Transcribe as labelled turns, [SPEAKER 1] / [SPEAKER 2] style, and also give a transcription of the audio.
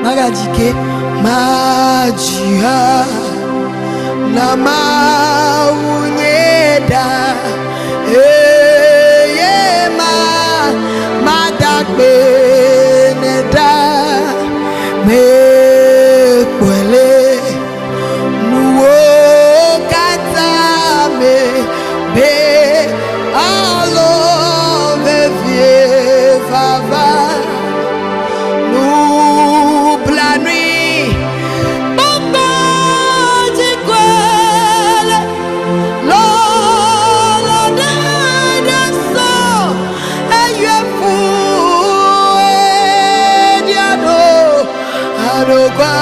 [SPEAKER 1] magadike majia na maunyeda eyema madagbe neda mekwele nuwo kata me be alo vevie vava nous planui papa di quelle lola da so e io fu e diano ado qua